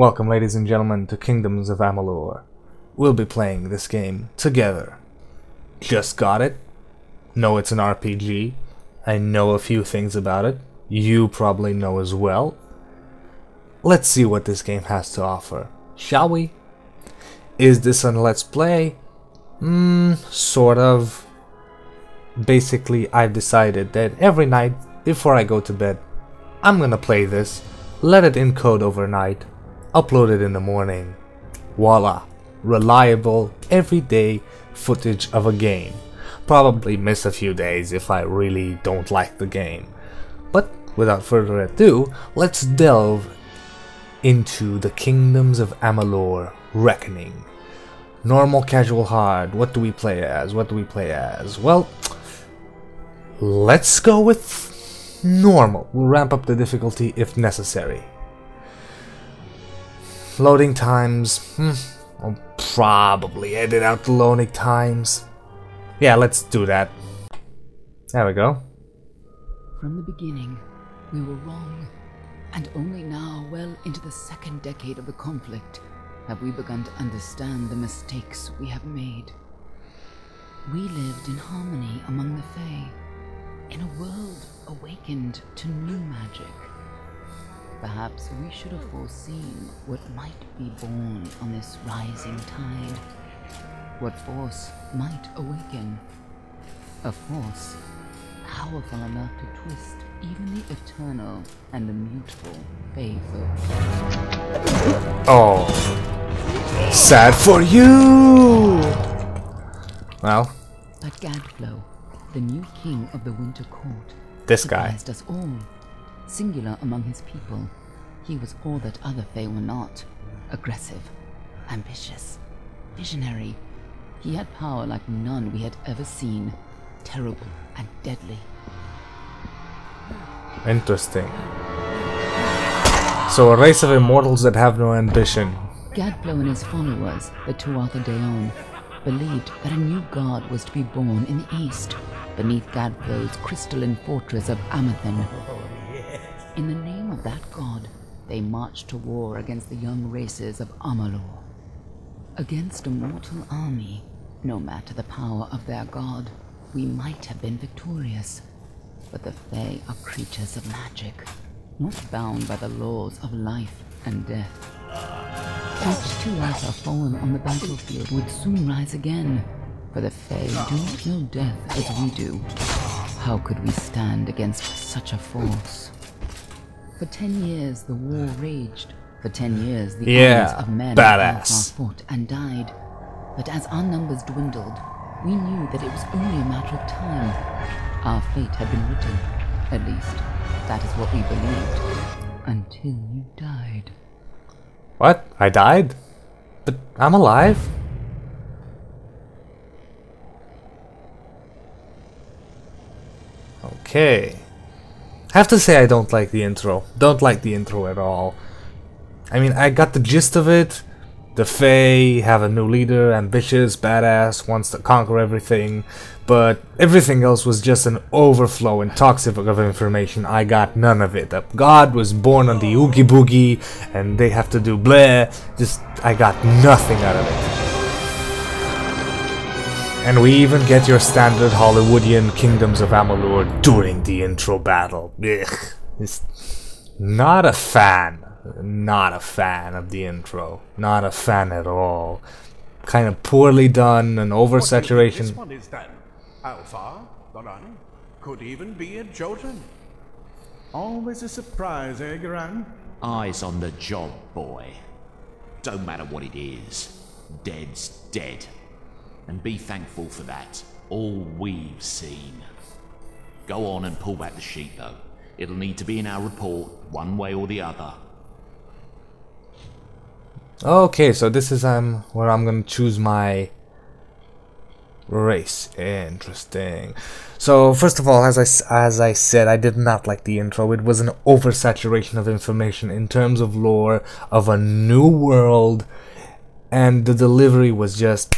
Welcome, ladies and gentlemen, to Kingdoms of Amalur. We'll be playing this game together. Just got it. Know it's an RPG. I know a few things about it. You probably know as well. Let's see what this game has to offer, shall we? Is this a Let's Play? Sort of. Basically, I've decided that every night before I go to bed, I'm gonna play this, let it encode overnight, upload it in the morning. Voila! Reliable, everyday footage of a game. Probably miss a few days if I really don't like the game. But without further ado, let's delve into the Kingdoms of Amalur Reckoning. Normal, casual, hard. What do we play as? Well, let's go with normal. We'll ramp up the difficulty if necessary. Loading times. I'll probably edit out the loading times. Yeah, let's do that. There we go. From the beginning, we were wrong. And only now, well into the second decade of the conflict, have we begun to understand the mistakes we have made. We lived in harmony among the Fae, in a world awakened to new magic. Perhaps we should have foreseen what might be born on this rising tide. What force might awaken. A force powerful enough to twist even the eternal and immutable faithful. Oh, sad for you! Well, But Gadflow, the new king of the Winter Court, this guy surprised us all. Singular among his people, he was all that other Fae were not. Aggressive, ambitious, visionary. He had power like none we had ever seen. Terrible and deadly. Interesting. So a race of immortals that have no ambition. Gadflow and his followers, the Tuatha Deon, believed that a new god was to be born in the east, beneath Gadflow's crystalline fortress of Amathen. In the name of that god, they marched to war against the young races of Amalur. Against a mortal army, no matter the power of their god, we might have been victorious. But the Fae are creatures of magic, not bound by the laws of life and death. Each Tuatha fallen on the battlefield would soon rise again, for the Fae do not know death as we do. How could we stand against such a force? For 10 years the war raged. For 10 years the armies of men fought and died. But as our numbers dwindled, we knew that it was only a matter of time. Our fate had been written. At least, that is what we believed. Until you died. What? I died? But I'm alive? Okay. Have to say I don't like the intro. Don't like the intro at all. I mean, I got the gist of it. The Fae have a new leader, ambitious, badass, wants to conquer everything, but everything else was just an overflow and toxic of information. I got none of it. A god was born on the Oogie Boogie, and they have to do bleh. I got nothing out of it. And we even get your standard Hollywoodian Kingdoms of Amalur during the intro battle. Ugh. It's not a fan. Not a fan of the intro. Not a fan at all. Kind of poorly done and oversaturation. This one is done. Alpha, the run, could even be a Jotun. Always a surprise, eh, Grant? Eyes on the job, boy. Don't matter what it is. Dead's dead. And be thankful for that. All we've seen. Go on and pull back the sheet, though. It'll need to be in our report, one way or the other. Okay, so this is where I'm gonna choose my race. Interesting. So first of all, as I said, I did not like the intro. It was an oversaturation of information in terms of lore of a new world, and the delivery was just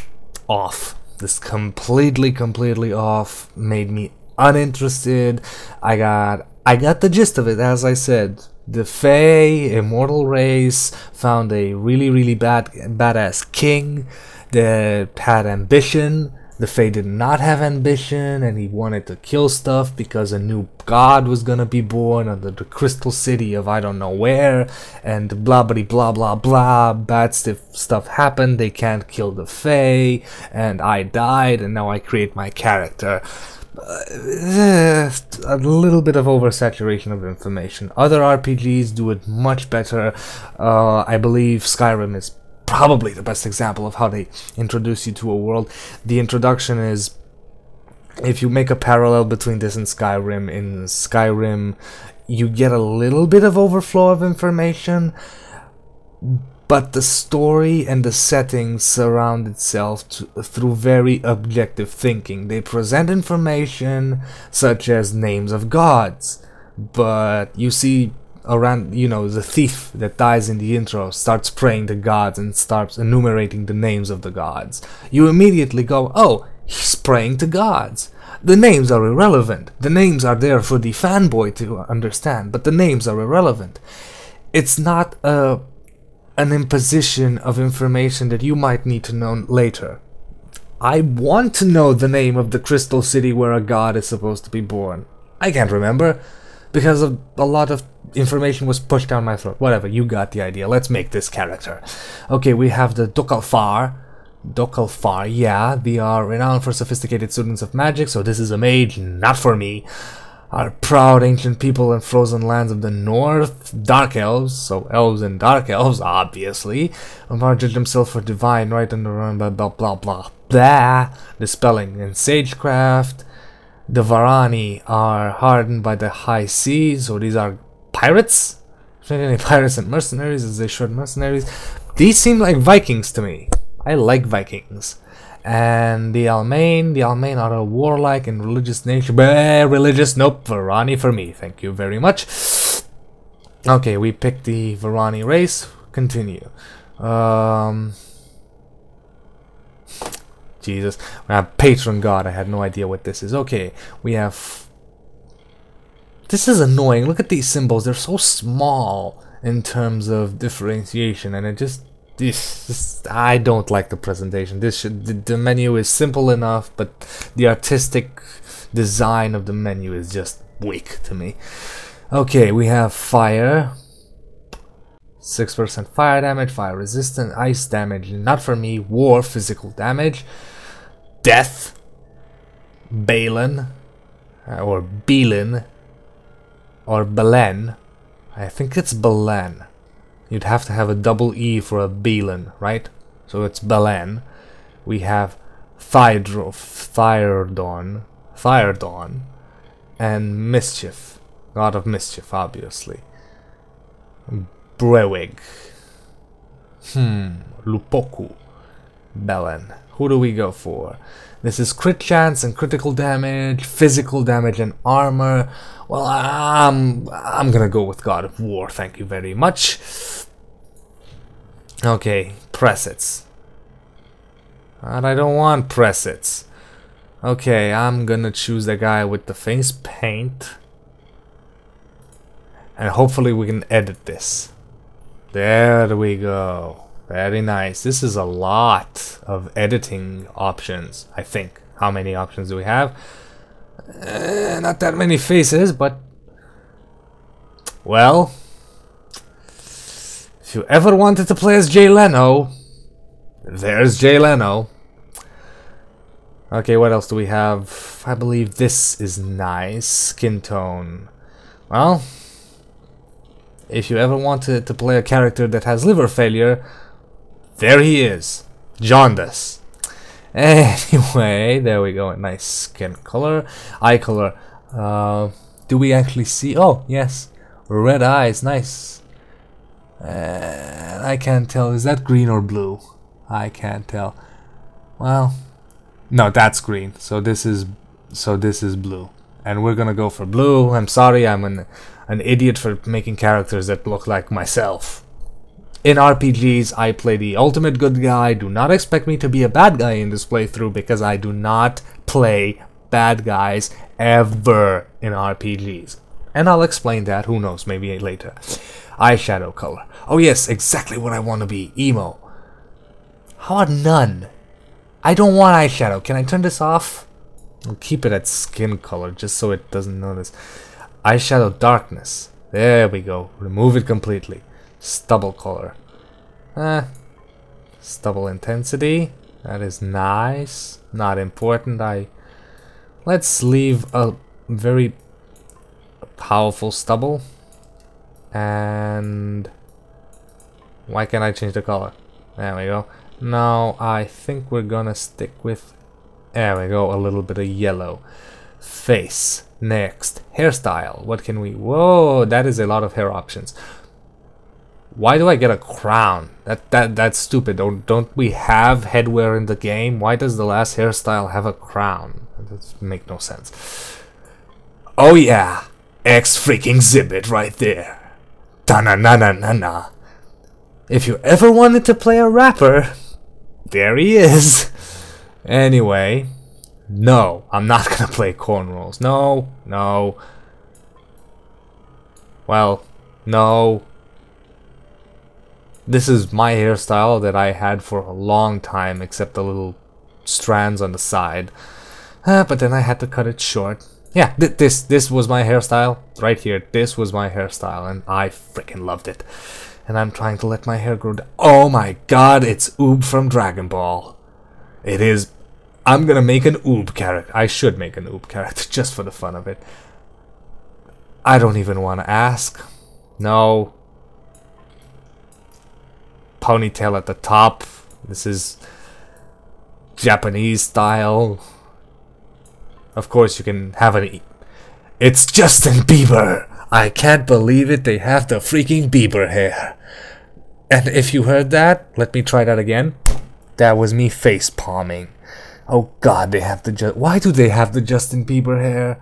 off. This completely off. Made me uninterested. I got the gist of it, as I said. The Fae, immortal race, found a really badass king that had ambition. The Fae did not have ambition, and he wanted to kill stuff because a new god was gonna be born under the crystal city of I don't know where, and blah blah blah blah. Bad stuff happened. They can't kill the Fae, and I died, and now I create my character. A little bit of oversaturation of information. Other RPGs do it much better. I believe Skyrim is probably the best example of how they introduce you to a world. The introduction is, if you make a parallel between this and Skyrim, in Skyrim you get a little bit of overflow of information, but the story and the settings surround itself through very objective thinking. They present information such as names of gods, but you see around, you know, the thief that dies in the intro starts praying to gods and starts enumerating the names of the gods. You immediately go, oh, he's praying to gods. The names are irrelevant. The names are there for the fanboy to understand, but the names are irrelevant. It's not an imposition of information that you might need to know later. I want to know the name of the crystal city where a god is supposed to be born. I can't remember, because of a lot of information was pushed down my throat. Whatever, you got the idea. Let's make this character. Okay, we have the Dokalfar. Dokalfar, yeah, they are renowned for sophisticated students of magic, so this is a mage, not for me. Our proud ancient people in frozen lands of the north, dark elves, so elves and dark elves, obviously, martyred themselves for divine right and run blah blah blah blah blah. Dispelling in sagecraft. The Varani are hardened by the high seas, so these are pirates? Pirates and mercenaries, as they should mercenaries. These seem like Vikings to me. I like Vikings. And the Almain are a warlike and religious nation. Religious, nope, Varani for me, thank you very much. Okay, we picked the Varani race. Continue. Jesus, we have patron god. I had no idea what this is. Okay, we have. This is annoying. Look at these symbols. They're so small in terms of differentiation, and it just. I don't like the presentation. The menu is simple enough, but the artistic design of the menu is just weak to me. Okay, we have fire. 6% fire damage, fire resistant, ice damage, not for me, war, physical damage, death, Balin, or Belin, or Belen. I think it's Belen. You'd have to have a double E for a Belin, right? So it's Belen. We have Fire Dawn, and Mischief, God of Mischief, obviously. Brewig. Lupoku. Belen. Who do we go for? This is crit chance and critical damage, physical damage and armor. Well, I'm gonna go with God of War, thank you very much. Okay, presets. And I don't want presets. Okay, I'm gonna choose the guy with the face paint. And hopefully we can edit this. There we go. Very nice. This is a lot of editing options, I think. How many options do we have? Not that many faces, but... Well... If you ever wanted to play as Jay Leno, there's Jay Leno. Okay, what else do we have? I believe this is nice. Skin tone. Well... If you ever wanted to play a character that has liver failure, there he is. Jaundice. Anyway, there we go. Nice skin color. Eye color. Do we actually see? Oh, yes. Red eyes. Nice. I can't tell. Is that green or blue? I can't tell. Well, no, that's green. So this is blue. And we're gonna go for blue. I'm sorry, I'm an idiot for making characters that look like myself. In RPGs, I play the ultimate good guy. Do not expect me to be a bad guy in this playthrough, because I do not play bad guys ever in RPGs. And I'll explain that, who knows, maybe later. Eyeshadow color. Oh yes, exactly what I want to be. Emo. How about none? I don't want eyeshadow. Can I turn this off? I'll keep it at skin color just so it doesn't notice. Eyeshadow darkness. There we go. Remove it completely. Stubble color. Stubble intensity. That is nice. Not important. Let's leave a very powerful stubble. And why can't I change the color? There we go. Now I think we're gonna stick with, there we go, a little bit of yellow. Face. Next. Hairstyle. What can we, whoa, that is a lot of hair options. Why do I get a crown? That's stupid. Don't we have headwear in the game? Why does the last hairstyle have a crown? That doesn't make no sense. Oh yeah, X freaking Zibbit right there. Da-na-na-na-na-na. If you ever wanted to play a rapper, there he is. Anyway, no, I'm not gonna play cornrows. No, no. Well, no. This is my hairstyle that I had for a long time, except the little strands on the side. But then I had to cut it short. Yeah, this was my hairstyle right here. This was my hairstyle, and I freaking loved it. And I'm trying to let my hair grow down. Oh my god, it's Oob from Dragon Ball. It is. I'm gonna make an Oob character. I should make an Oob character just for the fun of it. I don't even want to ask. No. Ponytail at the top. This is Japanese style. Of course you can have an It's Justin Bieber! I can't believe it, they have the freaking Bieber hair. And if you heard that, let me try that again. That was me face palming. Oh god, they have the why do they have the Justin Bieber hair?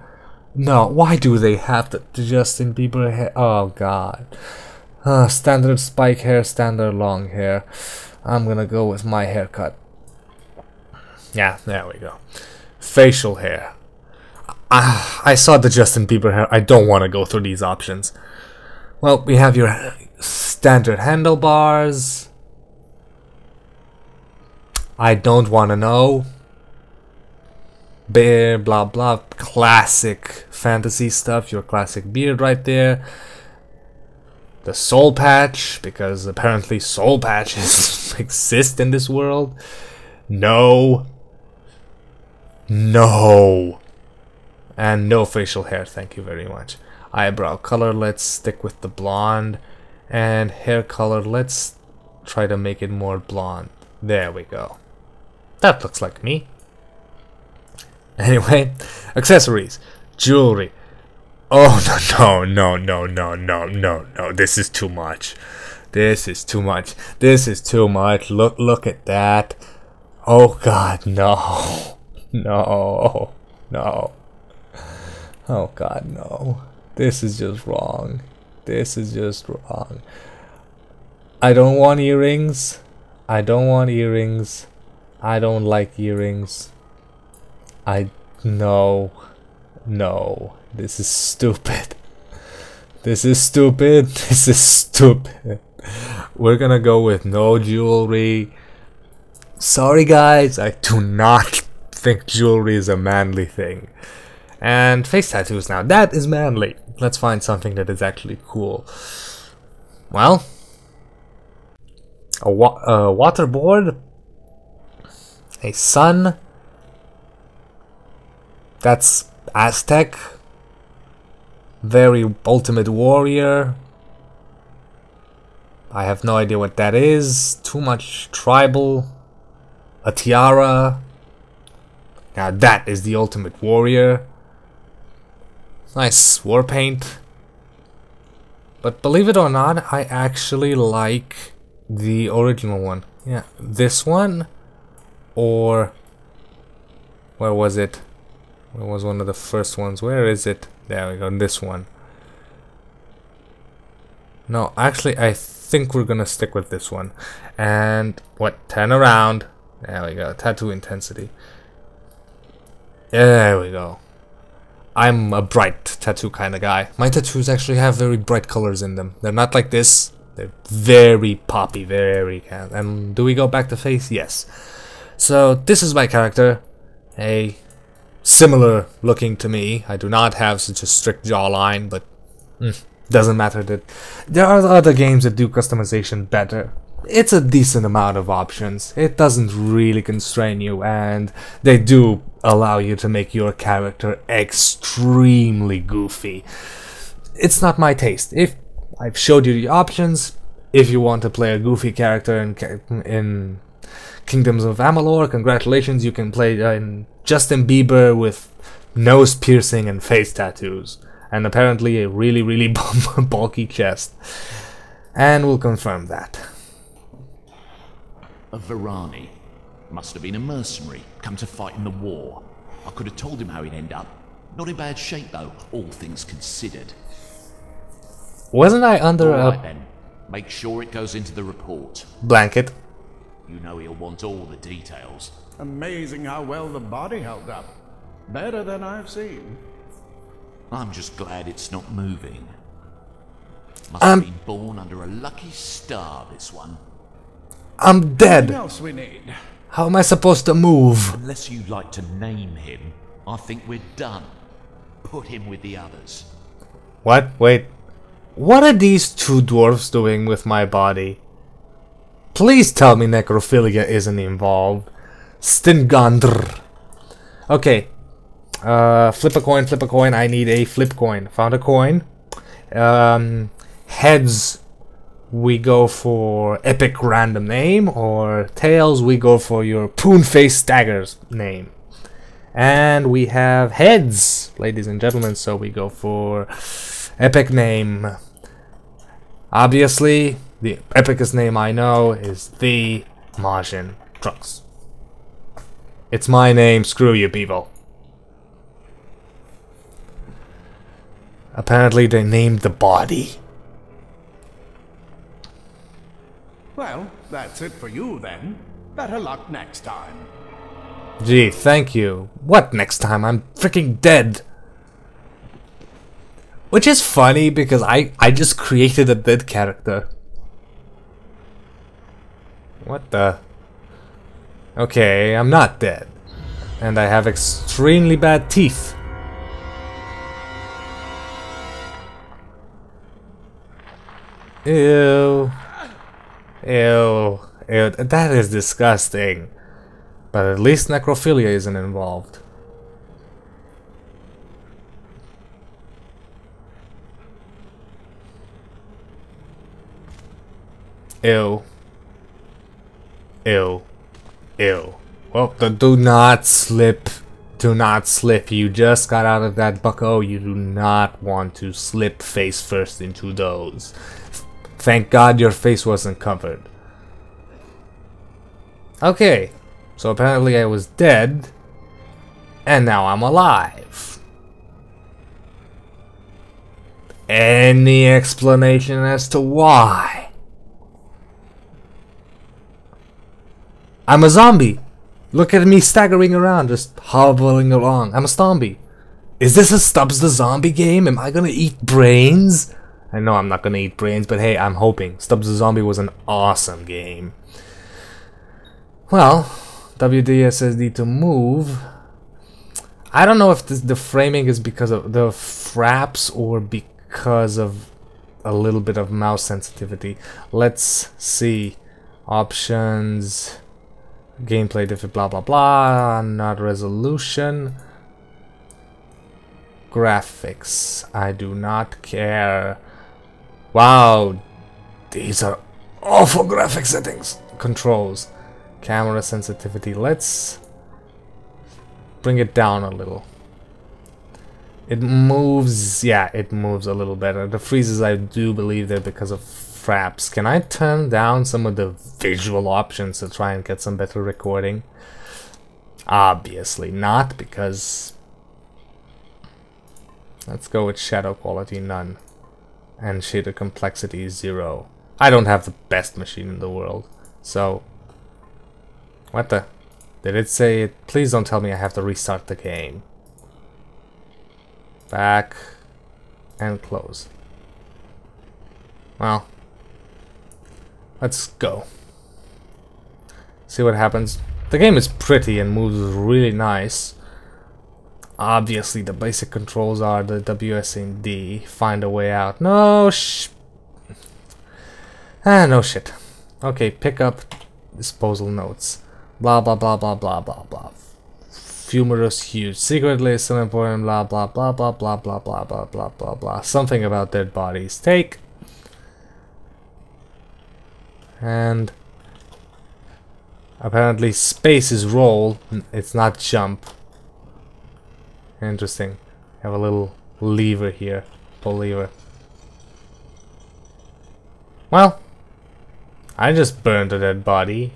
No, why do they have the Justin Bieber hair? Oh god. Standard spike hair, standard long hair. I'm gonna go with my haircut. Yeah, there we go. Facial hair. I saw the Justin Bieber hair. I don't want to go through these options. Well, we have your standard handlebars. I don't want to know. Bear, blah blah. Classic fantasy stuff. Your classic beard right there. The soul patch, because apparently soul patches exist in this world. No. No. And no facial hair, thank you very much. Eyebrow color, let's stick with the blonde. And hair color, let's try to make it more blonde. There we go. That looks like me. Anyway, accessories, jewelry. Oh no, this is too much. This is too much. This is too much. Look at that. Oh god, no. No. No. Oh god, no. This is just wrong. This is just wrong. I don't want earrings. I don't want earrings. I don't like earrings. No. No. This is stupid. This is stupid. This is stupid. We're gonna go with no jewelry. Sorry guys, I do not think jewelry is a manly thing. And face tattoos now, that is manly. Let's find something that is actually cool. Well, a waterboard, a sun, that's Aztec, very ultimate warrior. I have no idea what that is, too much tribal, a tiara. Now that is the ultimate warrior. Nice war paint. But believe it or not, I actually like the original one. Yeah, this one, or where was it? Where was one of the first ones? Where is it? There we go, this one. No, actually I think we're gonna stick with this one. And what, turn around. There we go, tattoo intensity. There we go. I'm a bright tattoo kind of guy. My tattoos actually have very bright colors in them. They're not like this. They're very poppy, very... And do we go back to face? Yes. So this is my character. A similar looking to me. I do not have such a strict jawline, but doesn't matter. That there are other games that do customization better. It's a decent amount of options. It doesn't really constrain you, and they do allow you to make your character extremely goofy. It's not my taste. If I've showed you the options, if you want to play a goofy character in Kingdoms of Amalur, congratulations, you can play Justin Bieber with nose piercing and face tattoos, and apparently a really bulky chest. And we'll confirm that. A Varani. Must have been a mercenary, come to fight in the war. I could have told him how he'd end up. Not in bad shape though, all things considered. Wasn't I under Alright then, make sure it goes into the report. Blanket? You know he'll want all the details. Amazing how well the body held up. Better than I've seen. I'm just glad it's not moving. Must have been born under a lucky star, this one. I'm dead! What else we need? How am I supposed to move? Unless you'd like to name him, I think we're done. Put him with the others. What? Wait. What are these two dwarfs doing with my body? Please tell me necrophilia isn't involved. Stingandr. Okay. Flip a coin, flip a coin. I need a flip coin. Found a coin. Heads, we go for epic random name, or tails, we go for your Poonface Staggers name. And we have heads, ladies and gentlemen, so we go for epic name. Obviously, the epicest name I know is the Majin Trunks. It's my name, screw you people. Apparently they named the body. Well, that's it for you then. Better luck next time. Gee, thank you. What next time? I'm freaking dead. Which is funny because I just created a dead character. What the? Okay, I'm not dead. And I have extremely bad teeth. Ew. Ew. Ew. That is disgusting. But at least necrophilia isn't involved. Ew. Ew. Ew. Well, do not slip. Do not slip. You just got out of that bucko. You do not want to slip face first into those. Thank God your face wasn't covered. Okay. So apparently I was dead. And now I'm alive. Any explanation as to why? I'm a zombie. Look at me staggering around, just hobbling along. I'm a zombie. Is this a Stubbs the Zombie game? Am I gonna eat brains? I know I'm not gonna eat brains, but hey, I'm hoping. Stubbs the Zombie was an awesome game. Well, WDSSD to move. I don't know if the framing is because of the fraps or because of a little bit of mouse sensitivity. Let's see. Options. Gameplay different, blah blah blah. Not resolution. Graphics. I do not care. Wow, these are awful graphic settings. Controls. Camera sensitivity. Let's bring it down a little. It moves. Yeah, it moves a little better. The freezes, I do believe they're because of fraps. Can I turn down some of the visual options to try and get some better recording? Obviously not, because let's go with shadow quality none and shader complexity 0. I don't have the best machine in the world, so what the? Did it say it? Please don't tell me I have to restart the game. Back. And close. Well. Let's go. See what happens. The game is pretty and moves really nice. Obviously, the basic controls are the WS and D. Find a way out. No no shit. Okay, pick up disposal notes. Blah blah blah blah blah blah blah. Fumerous huge. Secretly still important. Blah blah blah blah blah blah blah blah blah blah blah. Something about dead bodies. Take. And apparently space is roll. It's not jump. Interesting. Have a little lever here. Pull lever. Well, I just burned a dead body.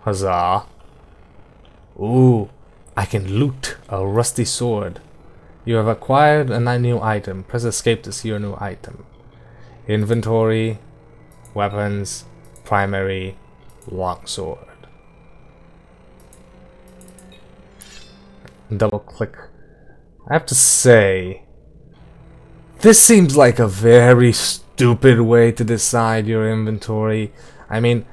Huzzah. Ooh, I can loot a rusty sword. You have acquired a new item. Press escape to see your new item. Inventory, weapons, primary, longsword. Double click. I have to say, this seems like a very stupid way to decide your inventory. I mean,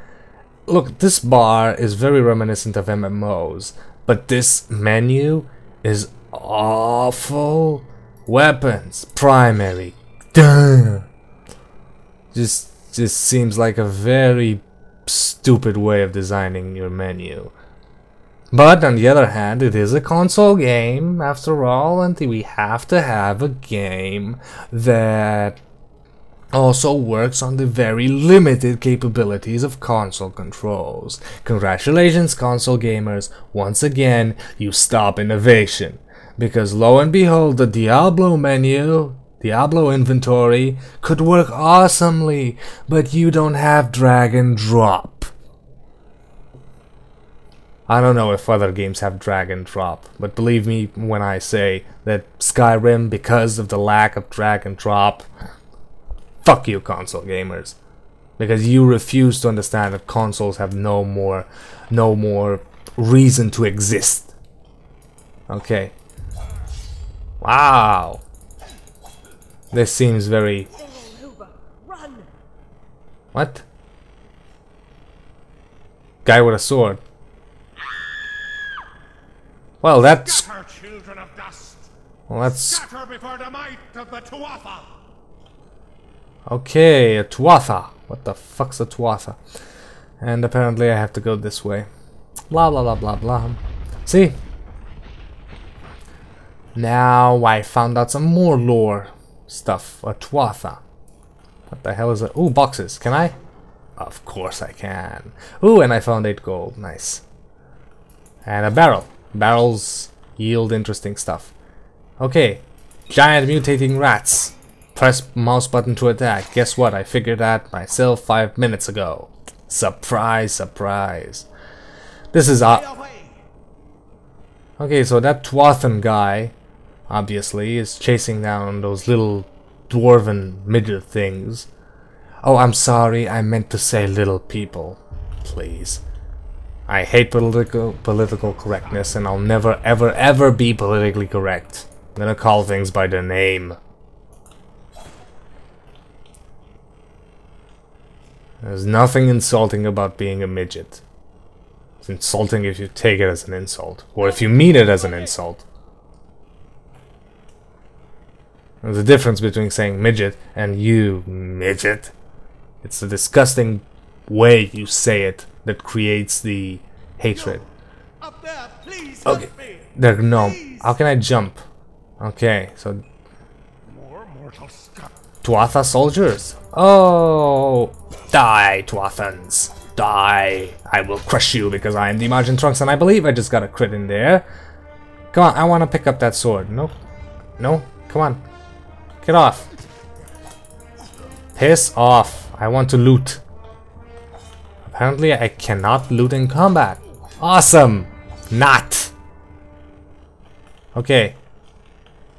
look, this bar is very reminiscent of MMOs, but this menu is awful. Weapons, primary, duh. Just seems like a very stupid way of designing your menu. But on the other hand, it is a console game after all, and we have to have a game that also works on the very limited capabilities of console controls. Congratulations, console gamers. Once again, you stop innovation. Because lo and behold, the Diablo menu, Diablo inventory, could work awesomely, but you don't have drag and drop. I don't know if other games have drag and drop, but believe me when I say that Skyrim, because of the lack of drag and drop, fuck you, console gamers. Because you refuse to understand that consoles have no more reason to exist. Okay. Wow. This seems very... What? Guy with a sword. Well, that's... Well, that's... Okay, a Tuatha. What the fuck's a Tuatha? And apparently I have to go this way. Blah blah blah blah blah. See? Now I found out some more lore stuff. A Tuatha. What the hell is it? Ooh, boxes. Can I? Of course I can. Ooh, and I found 8 gold. Nice. And a barrel. Barrels yield interesting stuff. Okay. Giant mutating rats. Press mouse button to attack. Guess what? I figured that myself 5 minutes ago. Surprise, surprise. This is okay, so that Tuathan guy, obviously, is chasing down those little dwarven midget things. Oh, I'm sorry, I meant to say little people. Please. I hate political correctness, and I'll never ever ever be politically correct. I'm gonna call things by their name. There's nothing insulting about being a midget. It's insulting if you take it as an insult, or if you mean it as an insult. There's a difference between saying midget and you midget. It's the disgusting way you say it that creates the hatred. Up there, please. Okay, there, no. How can I jump? Okay, so More mortal scum. Tuatha soldiers. Oh, die, Tuathans. Die. I will crush you because I am the Majin Trunks, and I believe I just got a crit in there. Come on, I want to pick up that sword. No. No? Come on. Get off. Piss off. I want to loot. Apparently I cannot loot in combat. Awesome. Not. Okay.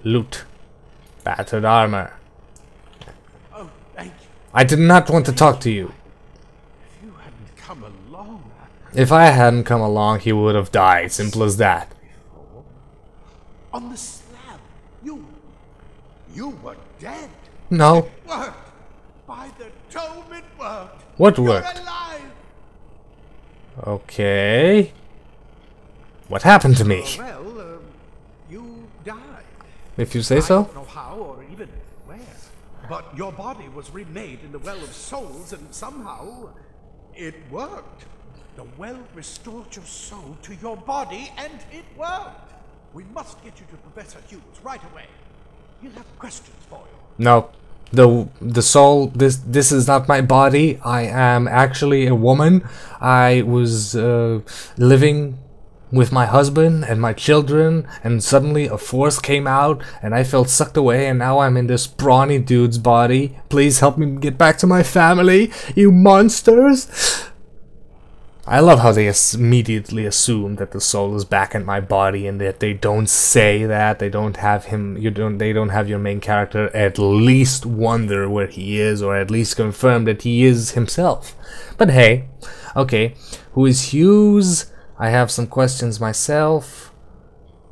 Loot. Battered armor. Oh, thank you. I did not want to talk to you. If you hadn't come along. If I hadn't come along, he would have died. Simple as that. On the slab. You You were dead. No. It worked. By the dome, it worked. What You're worked? alive. Okay. What happened to me? Well, you died. If you say I so. don't know how or even where, but your body was remade in the Well of Souls, and somehow it worked. The well restored your soul to your body, and it worked. We must get you to Professor Hughes right away. He'll have questions for you. No. The soul, this is not my body. I am actually a woman. I was living with my husband and my children, and suddenly a force came out and I felt sucked away, and now I'm in this brawny dude's body. Please help me get back to my family, you monsters. I love how they immediately assume that the soul is back in my body, and that they don't say that. They don't have him. They don't have your main character at least wonder where he is, or at least confirm that he is himself. But hey, okay. Who is Hughes? I have some questions myself.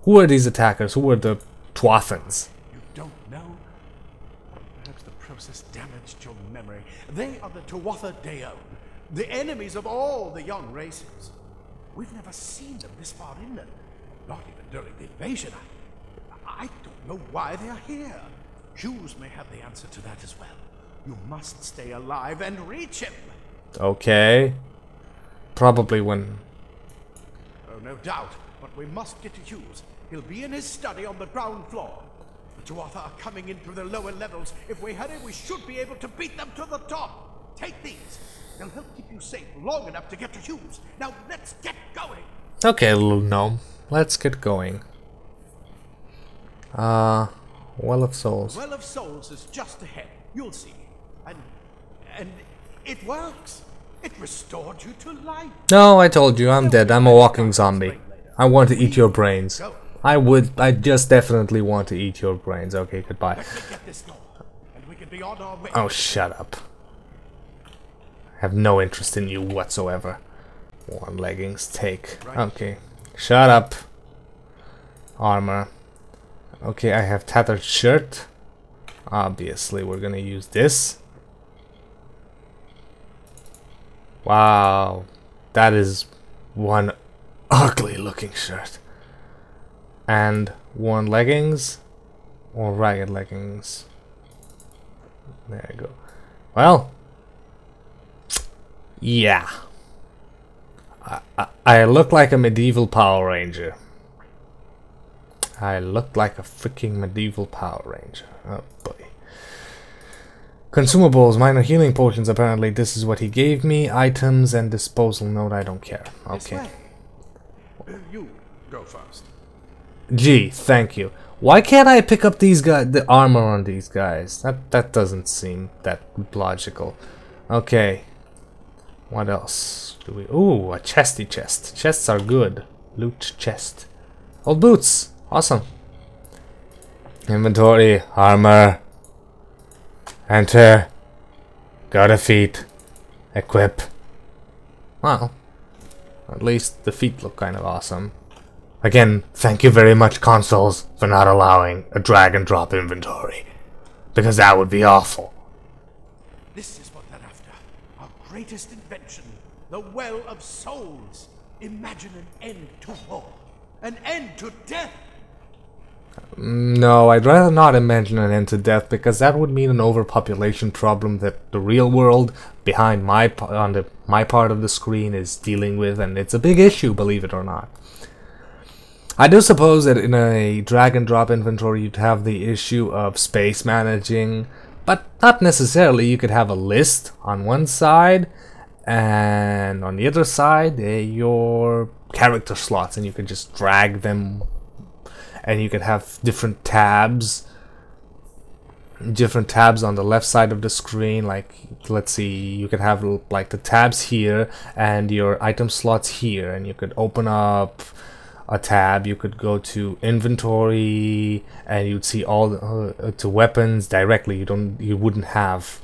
Who are these attackers? Who are the Tuathans? You don't know? Perhaps the process damaged your memory. They are the Tuatha Deon, the enemies of all the young races. We've never seen them this far inland, not even during the invasion. I don't know why they are here. Hughes may have the answer to that as well. You must stay alive and reach him. Okay. Probably when... Oh, no doubt, but we must get to Hughes. He'll be in his study on the ground floor. The Tuatha are coming in through the lower levels. If we hurry, we should be able to beat them to the top. Take these. They'll help keep you safe long enough to get to Hughes. Now let's get going. Okay, little gnome. Let's get going. Well of Souls. Well of Souls is just ahead. You'll see. And it works. It restored you to life. No, I told you, I'm dead. I'm a walking zombie. I want to eat your brains. I just definitely want to eat your brains. Okay, goodbye. Let me get this door, and we can be on our way. Oh, shut up. I have no interest in you whatsoever. Worn leggings, take. Okay. Shut up. Armor. Okay, I have tattered shirt. Obviously, we're gonna use this. Wow. That is one ugly looking shirt. And worn leggings. Or ragged leggings. There you go. Well. Yeah. I look like a medieval Power Ranger. I look like a freaking medieval Power Ranger. Oh boy. Consumables, minor healing potions, apparently this is what he gave me. Items and disposal note, I don't care. Okay. You go first. Gee, thank you. Why can't I pick up these guys, the armor on these guys? That doesn't seem that logical. Okay. What else do we... Ooh, a chesty chest. Chests are good. Loot chest. Old boots. Awesome. Inventory. Armor. Enter. Go to feet. Equip. Well, at least the feet look kind of awesome. Again, thank you very much, consoles, for not allowing a drag and drop inventory. Because that would be awful. This is what they're after. Our greatest invention. The Well of Souls. Imagine an end to war. An end to death. No, I'd rather not imagine an end to death, because that would mean an overpopulation problem that the real world behind my part of the screen is dealing with, and it's a big issue, believe it or not. I do suppose that in a drag and drop inventory you'd have the issue of space managing, but not necessarily. You could have a list on one side, and on the other side your character slots, and you could just drag them. And you could have different tabs on the left side of the screen. Like, let's see, you could have like the tabs here and your item slots here, and you could open up a tab. You could go to inventory, and you'd see all to weapons directly. You wouldn't have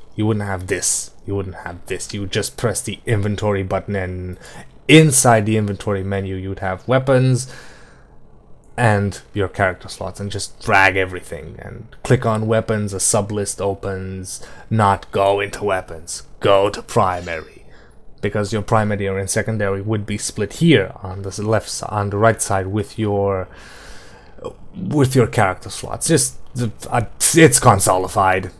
this. You wouldn't have this. You would just press the inventory button, and inside the inventory menu, you would have weapons. and your character slots, and just drag everything and click on weapons. A sublist opens. Not go into weapons, go to primary, because your primary and secondary would be split here on the left side, on the right side, with your character slots. Just it's consolified.